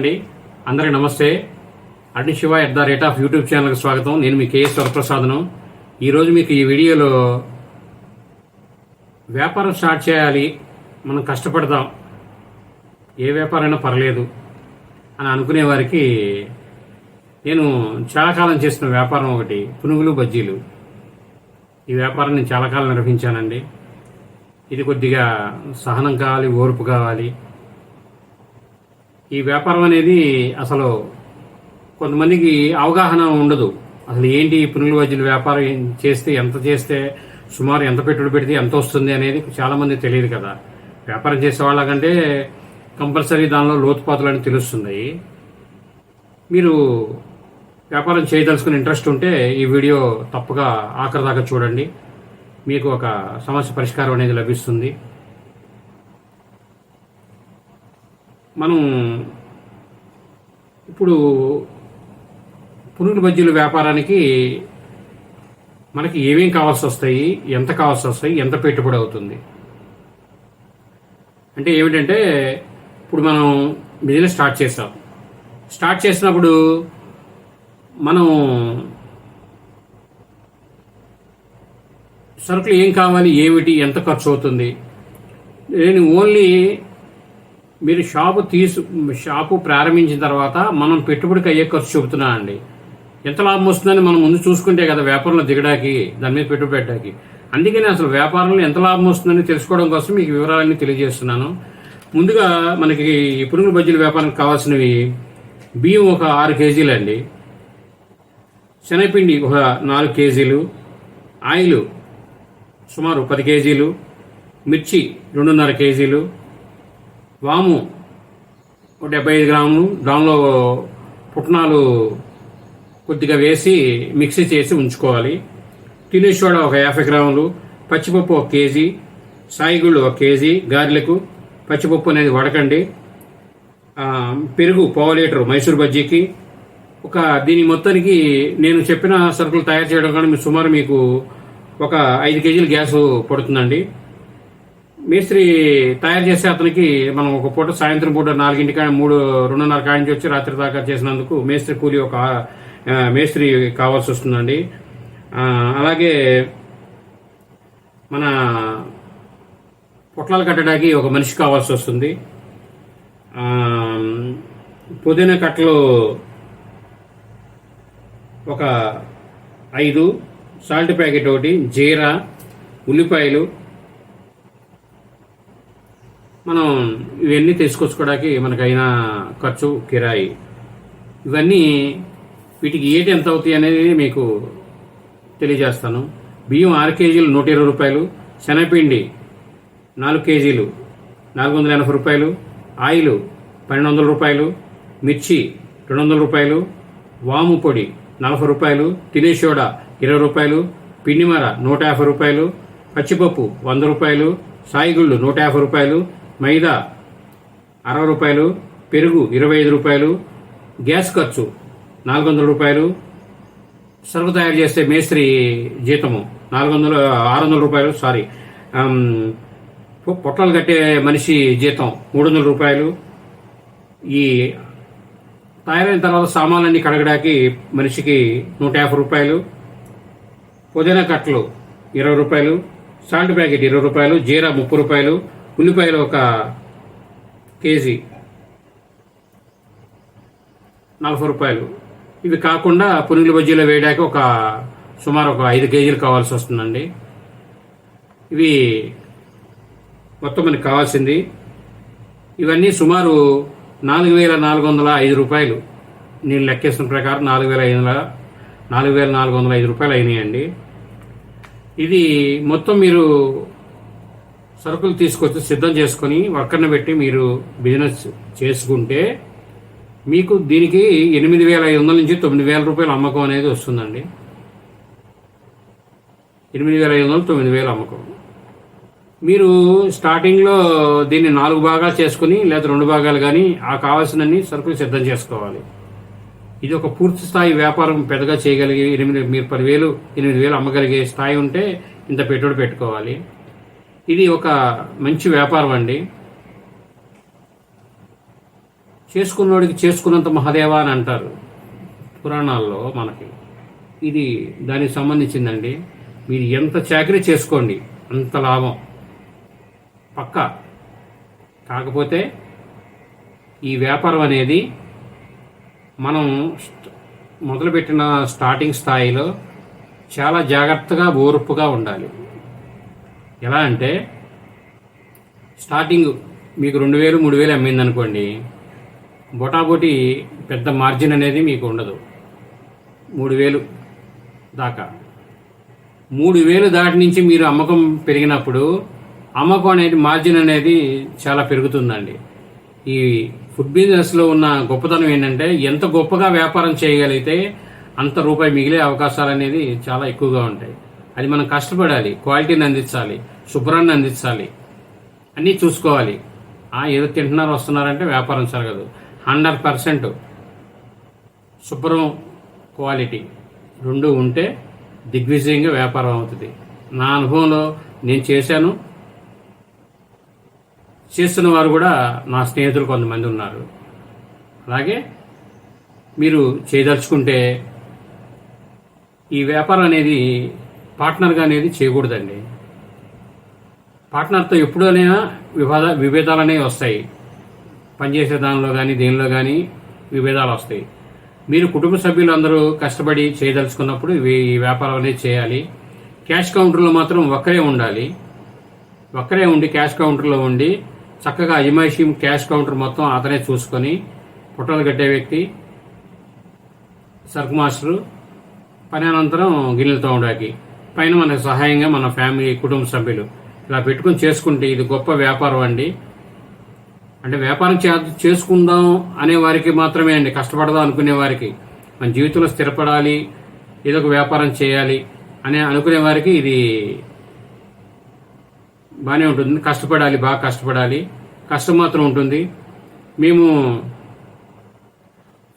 అండి అందరికి నమస్తే. అడ్ని శివ @ యూట్యూబ్ ఛానల్కి స్వాగతం. నేను మీ కేఎస్ వరప్రసాద్ను. ఈరోజు మీకు ఈ వీడియోలో వ్యాపారం స్టార్ట్ చేయాలి, మనం కష్టపడదాం, ఏ వ్యాపారమైనా పర్లేదు అని అనుకునే వారికి నేను చాలా కాలం చేస్తున్న వ్యాపారం ఒకటి పునుగులు బజ్జీలు. ఈ వ్యాపారం నేను చాలా కాలం నిర్వహించానండి. ఇది కొద్దిగా సహనం కావాలి, ఓర్పు కావాలి. ఈ వ్యాపారం అనేది అసలు కొంతమందికి అవగాహన ఉండదు. అసలు ఏంటి పునుగులు బజ్జీల వ్యాపారం చేస్తే సుమారు ఎంత పెట్టుబడి పెడితే ఎంత వస్తుంది అనేది చాలామంది తెలియదు కదా. వ్యాపారం చేసే వాళ్ళకంటే కంపల్సరీ దానిలో లోతుపాతులు అని తెలుస్తుంది. మీరు వ్యాపారం చేయదలుచుకుని ఇంట్రెస్ట్ ఉంటే ఈ వీడియో తప్పగా ఆఖరి దాకా చూడండి. మీకు ఒక సమస్య పరిష్కారం అనేది లభిస్తుంది. మనం ఇప్పుడు పునుగులు బజ్జీల వ్యాపారానికి మనకి ఏమేం కావాల్సి వస్తాయి, ఎంత కావాల్సి వస్తాయి, ఎంత పెట్టుబడి అవుతుంది అంటే ఏమిటంటే, ఇప్పుడు మనం బిజినెస్ స్టార్ట్ చేసినప్పుడు మనం సరుకులు ఏం కావాలి, ఏమిటి, ఎంత ఖర్చు అవుతుంది. నేను ఓన్లీ మీరు షాపు ప్రారంభించిన తర్వాత మనం పెట్టుబడికి అయ్యే ఖర్చు చెబుతున్నా అండి. ఎంత లాభం వస్తుందని మనం ముందు చూసుకుంటే కదా వ్యాపారంలో దిగడానికి, దాని మీద పెట్టుబడి పెట్టడానికి. అందుకని అసలు వ్యాపారంలో ఎంత లాభం వస్తుందని తెలుసుకోవడం కోసం మీకు వివరాలన్నీ తెలియజేస్తున్నాను. ముందుగా మనకి పునుగులు బజ్జీల వ్యాపారానికి కావాల్సినవి బియ్యం ఒక 6 కేజీలు అండి, శనగపిండి ఒక 4 కేజీలు, ఆయిల్ సుమారు 10 కేజీలు, మిర్చి 2.5 కేజీలు, వాము 75 గ్రాములు, దానిలో పుట్నాలు కొద్దిగా వేసి మిక్సీ చేసి ఉంచుకోవాలి. తినే సోడా ఒక 50 గ్రాములు, పచ్చిపప్పు 1 కేజీ, సాయిగుళ్ళు 1 కేజీ, గారెలకు పచ్చిపప్పు అనేది వడకండి. పెరుగు 1/2 లీటరు మైసూర్ బజ్జీకి. దీని మొత్తానికి నేను చెప్పిన సరుకులు తయారు చేయడం కానీ సుమారు మీకు ఒక 5 కేజీలు గ్యాస్ పడుతుందండి. మేస్త్రి తయారు చేసే అతనికి మనం ఒక పూట సాయంత్రం పూట 4 2:30 కాడి నుంచి వచ్చి రాత్రి దాకా చేసినందుకు మేస్త్రి కూలి మేస్త్రి కావాల్సి వస్తుందండి. అలాగే మన పొట్లాలు కట్టడానికి ఒక మనిషి కావాల్సి వస్తుంది. పుదీనా కట్టలు ఒక 5, సాల్ట్ ప్యాకెట్ ఒకటి, జీరా, ఉల్లిపాయలు. మనం ఇవన్నీ తీసుకొచ్చుకోవడానికి మనకైనా ఖర్చు, కిరాయి, ఇవన్నీ వీటికి ఏటి ఎంత అవుతాయి అనేది మీకు తెలియజేస్తాను. బియ్యం 6 కేజీలు 120 రూపాయలు, శనగపిండి 4 కేజీలు 480 రూపాయలు, ఆయిల్ 1200 రూపాయలు, మిర్చి 200 రూపాయలు, వాము పొడి 40 రూపాయలు, తినే సోడా 20 రూపాయలు, పిండిమర 150 రూపాయలు, పచ్చిపప్పు 100 రూపాయలు, సాయిగుళ్ళు 150 రూపాయలు, మైదా 60 రూపాయలు, పెరుగు 25 రూపాయలు, గ్యాస్ ఖర్చు 400 రూపాయలు, సరుకు తయారు చేస్తే మేస్త్రి జీతము 600 రూపాయలు, పొట్లాలు కట్టే మనిషి జీతం 300 రూపాయలు. ఈ తయారైన తర్వాత సామాన్లన్నీ కడగడానికి మనిషికి 150 రూపాయలు, పుదీనా కట్టలు 20 రూపాయలు, సాల్ట్ ప్యాకెట్ 20 రూపాయలు, జీరా 30 రూపాయలు, ఉల్లిపాయలు 1 కేజీ 40 రూపాయలు. ఇవి కాకుండా పునుగులు బజ్జీలో వేయడానికి సుమారు 5 కేజీలు కావాల్సి వస్తుందండి. ఇవి మొత్తం మనకి కావాల్సింది. ఇవన్నీ సుమారు 4,405 రూపాయలు. నేను లెక్కేసిన ప్రకారం 4,405 రూపాయలు అయినాయండి. ఇది మొత్తం మీరు సరుకులు తీసుకొచ్చి సిద్ధం చేసుకొని వర్కర్ని పెట్టి మీరు బిజినెస్ చేసుకుంటే మీకు దీనికి 8,500 నుంచి 9,000 రూపాయలు అమ్మకం అనేది వస్తుందండి. 8,500 9,000 అమ్మకం. మీరు స్టార్టింగ్లో దీన్ని 4 భాగాలు చేసుకుని లేదా 2 భాగాలు కానీ కావాల్సినన్ని సరుకులు సిద్ధం చేసుకోవాలి. ఇది ఒక పూర్తి స్థాయి వ్యాపారం పెద్దగా చేయగలిగి మీరు 10,000 8,000 అమ్మగలిగే స్థాయి ఉంటే ఇంత పెట్టుబడి పెట్టుకోవాలి. ఇది ఒక మంచి వ్యాపారం అండి. చేసుకున్నోడికి చేసుకున్నంత మహాదేవ అని అంటారు పురాణాల్లో మనకి. ఇది దానికి సంబంధించిందండి. మీరు ఎంత చాకరీ చేసుకోండి అంత లాభం పక్కా. కాకపోతే ఈ వ్యాపారం అనేది మనం మొదలుపెట్టిన స్టార్టింగ్ స్థాయిలో చాలా జాగ్రత్తగా ఓర్పుగా ఉండాలి. ఎలా అంటే స్టార్టింగ్ మీకు 2000 3000 అమ్మింది అనుకోండి, బొటాబొటి పెద్ద మార్జిన్ అనేది మీకు ఉండదు. 3000 దాకా 3000 దాటి నుంచి మీరు అమ్మకం పెరిగినప్పుడు అమ్మకం అనేది మార్జిన్ అనేది చాలా పెరుగుతుందండి. ఈ ఫుడ్ బిజినెస్లో ఉన్న గొప్పతనం ఏంటంటే ఎంత గొప్పగా వ్యాపారం చేయగలిగితే అంత రూపాయి మిగిలే అవకాశాలు అనేది చాలా ఎక్కువగా ఉంటాయి. అది మనం కష్టపడాలి, క్వాలిటీని అందించాలి, శుభ్రాన్ని అందించాలి, అన్నీ చూసుకోవాలి. ఏదో తింటున్నారు వస్తున్నారంటే వ్యాపారం జరగదు. 100% శుభ్రం, క్వాలిటీ రెండు ఉంటే దిగ్విజయంగా వ్యాపారం అవుతుంది. నా అనుభవంలో నేను చేశాను, చేస్తున్న వారు కూడా నా స్నేహితులు కొంతమంది ఉన్నారు. అలాగే మీరు చేయదలుచుకుంటే ఈ వ్యాపారం అనేది పార్ట్నర్గా అనేది చేయకూడదండి. పార్ట్నర్తో ఎప్పుడైనా విభేదాలు అనేవి వస్తాయి. పనిచేసే దానిలో కానీ దేనిలో కానీ విభేదాలు వస్తాయి. మీరు కుటుంబ సభ్యులు అందరూ కష్టపడి చేయదలుచుకున్నప్పుడు ఈ వ్యాపారం అనేది చేయాలి. క్యాష్ కౌంటర్లో మాత్రం ఒక్కరే ఉండాలి. ఒక్కరే ఉండి క్యాష్ కౌంటర్లో ఉండి చక్కగా అజమాయిషీ క్యాష్ కౌంటర్ మొత్తం అతనే చూసుకొని, పుట్టలు కట్టే వ్యక్తి, సరుకు మాస్టరు, పని అనంతరం గిన్నెలతో ఉండడానికి పైన మనకు సహాయంగా మన ఫ్యామిలీ కుటుంబ సభ్యులు ఇలా పెట్టుకుని చేసుకుంటే ఇది గొప్ప వ్యాపారం అండి. అంటే వ్యాపారం చేసుకుందాం అనే వారికి మాత్రమే అండి, కష్టపడదాం అనుకునే వారికి, మన జీవితంలో స్థిరపడాలి, ఏదో ఒక వ్యాపారం చేయాలి అని అనుకునే వారికి ఇది బాగానే ఉంటుంది. కష్టపడాలి, బాగా కష్టపడాలి, కష్టం మాత్రం ఉంటుంది. మేము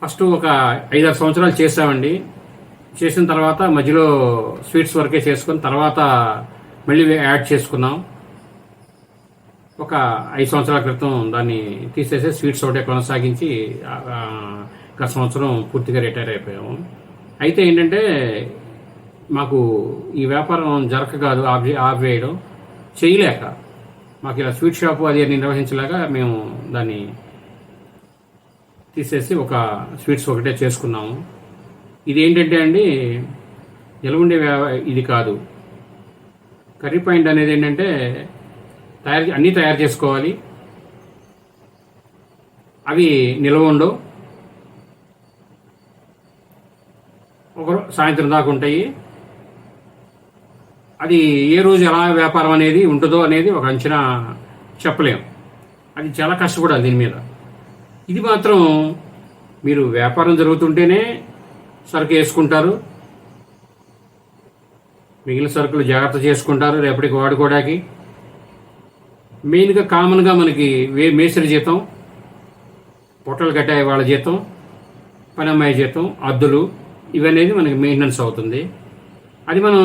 ఫస్ట్ ఒక 5-6 సంవత్సరాలు చేసామండి. చేసిన తర్వాత మధ్యలో స్వీట్స్ వరకే చేసుకుని తర్వాత మళ్ళీ యాడ్ చేసుకున్నాం. ఒక 5 సంవత్సరాల క్రితం దాన్ని తీసేసి స్వీట్స్ ఒకటే కొనసాగించి గత సంవత్సరం పూర్తిగా రిటైర్ అయిపోయాము. అయితే ఏంటంటే మాకు ఈ వ్యాపారం జరగకాదు ఆపేయడం చేయలేక, మాకు ఇలా స్వీట్ షాపు అది నిర్వహించలేక మేము దాన్ని తీసేసి ఒక స్వీట్స్ ఒకటే చేసుకున్నాము. ఇది ఏంటంటే అండి నిలవుండే ఇది కాదు. కర్రీ పాయింట్ అనేది ఏంటంటే అన్నీ తయారు చేసుకోవాలి, అవి నిల్వ ఉండవు, ఒక సాయంత్రం దాకా ఉంటాయి. అది ఏ రోజు ఎలా వ్యాపారం అనేది ఉంటుందో అనేది ఒక అంచనా చెప్పలేం. అది చాలా కష్టపడాలి దీని మీద. ఇది మాత్రం మీరు వ్యాపారం జరుగుతుంటేనే సరుకు వేసుకుంటారు, మిగిలిన సరుకులు జాగ్రత్త చేసుకుంటారు రేపటికి వాడుకోవడానికి. మెయిన్గా కామన్గా మనకి మేస్త్రి జీతం, పొట్టలు కట్టే వాళ్ళ జీతం, పని అమ్మాయి జీతం, అద్దులు ఇవనేది మనకి మెయింటెనెన్స్ అవుతుంది. అది మనం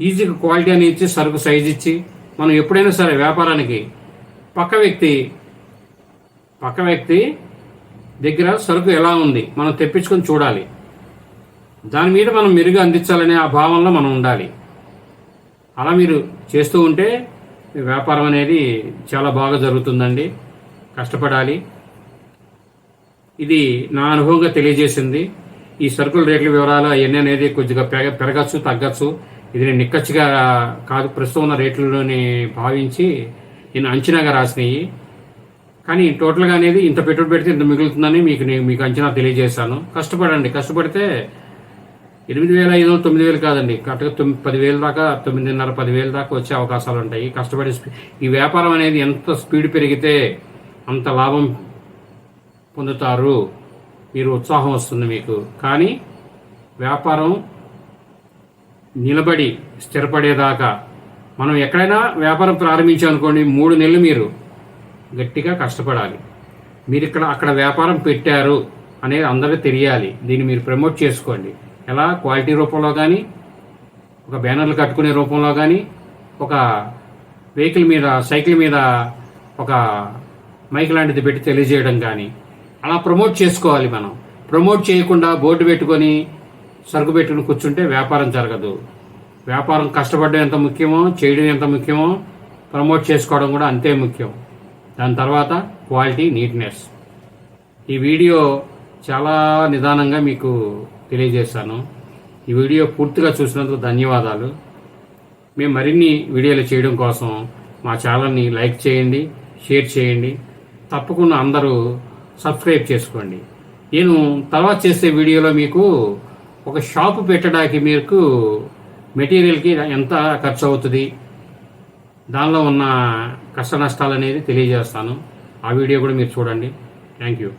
ఈజీగా క్వాలిటీ అని ఇచ్చి సరుకు సైజ్ ఇచ్చి మనం ఎప్పుడైనా సరే వ్యాపారానికి పక్క వ్యక్తి దగ్గర సరుకు ఎలా ఉంది మనం తెప్పించుకొని చూడాలి. దాని మీద మనం మెరుగు అందించాలనే ఆ భావనలో మనం ఉండాలి. అలా మీరు చేస్తూ ఉంటే వ్యాపారం అనేది చాలా బాగా జరుగుతుందండి. కష్టపడాలి. ఇది నా అనుభవంగా తెలియజేసింది. ఈ సరుకుల రేట్ల వివరాలు అవన్నీ అనేది కొద్దిగా పెరగచ్చు, తగ్గచ్చు. ఇది నేను నిక్కచ్చిగా కాదు, ప్రస్తుతం ఉన్న రేట్లలోని భావించి నేను అంచనాగా రాసినాయి. కానీ టోటల్గా అనేది ఇంత పెట్టుబడి పెడితే ఇంత మిగులుతుందని మీకు అంచనా తెలియజేశాను. కష్టపడండి. కష్టపడితే 8,500 9,000 కాదండి, కరెక్ట్గా 10,000 దాకా, 9,500 10,000 దాకా వచ్చే అవకాశాలు ఉంటాయి. కష్టపడి ఈ వ్యాపారం అనేది ఎంత స్పీడ్ పెరిగితే అంత లాభం పొందుతారు, మీరు ఉత్సాహం వస్తుంది మీకు. కానీ వ్యాపారం నిలబడి స్థిరపడేదాకా మనం ఎక్కడైనా వ్యాపారం ప్రారంభించామనుకోండి, 3 నెలలు మీరు గట్టిగా కష్టపడాలి. మీరు అక్కడ వ్యాపారం పెట్టారు అనేది అందరికీ తెలియాలి. దీన్ని మీరు ప్రమోట్ చేసుకోండి. ఎలా? క్వాలిటీ రూపంలో కానీ, ఒక బ్యానర్లు కట్టుకునే రూపంలో కానీ, ఒక సైకిల్ మీద ఒక మైక్ లాంటిది పెట్టి తెలియజేయడం కానీ, అలా ప్రమోట్ చేసుకోవాలి మనం. ప్రమోట్ చేయకుండా బోర్డు పెట్టుకొని సరుకు పెట్టుకుని కూర్చుంటే వ్యాపారం జరగదు. వ్యాపారం కష్టపడడం ఎంత ముఖ్యమో, చేయడం ఎంత ముఖ్యమో, ప్రమోట్ చేసుకోవడం కూడా అంతే ముఖ్యం. దాని తర్వాత క్వాలిటీ, నీట్నెస్. ఈ వీడియో చాలా నిదానంగా మీకు తెలియజేశాను. ఈ వీడియో పూర్తిగా చూసినందుకు ధన్యవాదాలు. మేము మరిన్ని వీడియోలు చేయడం కోసం మా ఛానల్ని లైక్ చేయండి, షేర్ చేయండి. తప్పకుండా అందరూ సబ్స్క్రైబ్ చేసుకోండి. నేను తర్వాత చేసే వీడియోలో మీకు ఒక షాపు పెట్టడానికి మీకు మెటీరియల్కి ఎంత ఖర్చు అవుతుంది, దానిలో ఉన్న కష్ట నష్టాలు అనేది తెలియజేస్తాను. ఆ వీడియో కూడా మీరు చూడండి. Thank you.